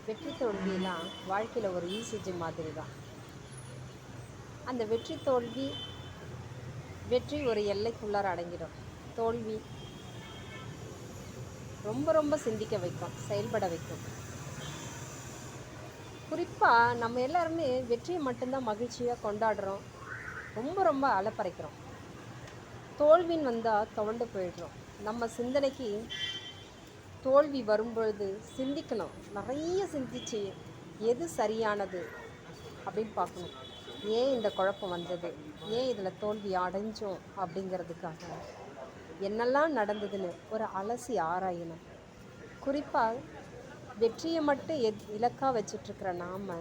வெற்றி தோல்வியெல்லாம் வாழ்க்கையில் ஒரு ஈசிஜி மாதிரி தான். அந்த வெற்றி தோல்வி வெற்றி ஒரு எல்லைக்குள்ளார அடங்கிடும். தோல்வி ரொம்ப ரொம்ப சிந்திக்க வைக்கும், செயல்பட வைக்கும். குறிப்பாக நம்ம எல்லாருமே வெற்றியை மட்டும்தான் மகிழ்ச்சியாக கொண்டாடுறோம், ரொம்ப ரொம்ப அலப்பறைக்கிறோம். தோல்வின்னு வந்தால் துவண்டு போயிடுறோம். நம்ம சிந்தனைக்கு தோல்வி வரும்பொழுது சிந்திக்கணும், நிறைய சிந்திச்சு எது சரியானது அப்படின்னு பார்க்கணும். ஏன் இந்த குழப்பம் வந்தது, ஏன் இதில் தோல்வி அடைஞ்சோம் அப்படிங்கிறதுக்காக என்னெல்லாம் நடந்ததுன்னு ஒரு அலசி ஆராயணும். குறிப்பாக வெற்றியை மட்டும் இலக்காக வச்சிட்ருக்கிற நாம்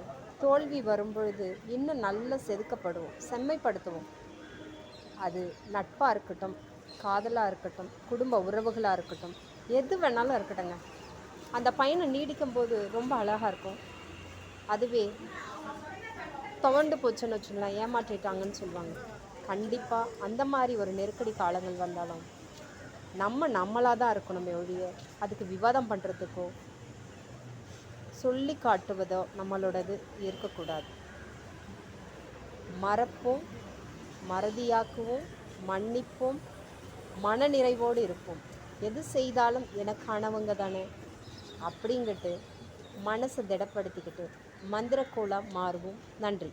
தோல்வி வரும்பொழுது இன்னும் நல்லா செதுக்கப்படுவோம், செம்மைப்படுத்துவோம். அது நட்பாக இருக்கட்டும், காதலாக இருக்கட்டும், குடும்ப உறவுகளாக இருக்கட்டும், எது வேணாலும் இருக்கட்டுங்க. அந்த பயணம் நீடிக்கும் போது ரொம்ப அழகாக இருக்கும். அதுவே துவண்டு போச்சுன்னு வச்சுங்களேன், ஏமாற்றிட்டாங்கன்னு சொல்லுவாங்க. கண்டிப்பாக அந்த மாதிரி ஒரு நெருக்கடி காலங்கள் வந்தாலும் நம்மளாக தான் இருக்கணுமே ஒழிய அதுக்கு விவாதம் பண்ணுறதுக்கோ சொல்லி காட்டுவதோ நம்மளோடது இருக்கக்கூடாது. மறப்போம், மறதியாக்குவோம், மன்னிப்போம், மனநிறைவோடு இருப்போம். எது செய்தாலும் எனக்கானவங்க தானே அப்படிங்கிட்டு மனசை திடப்படுத்திக்கிட்டு மந்திரக்கோளாக மாறுவோம். நன்றி.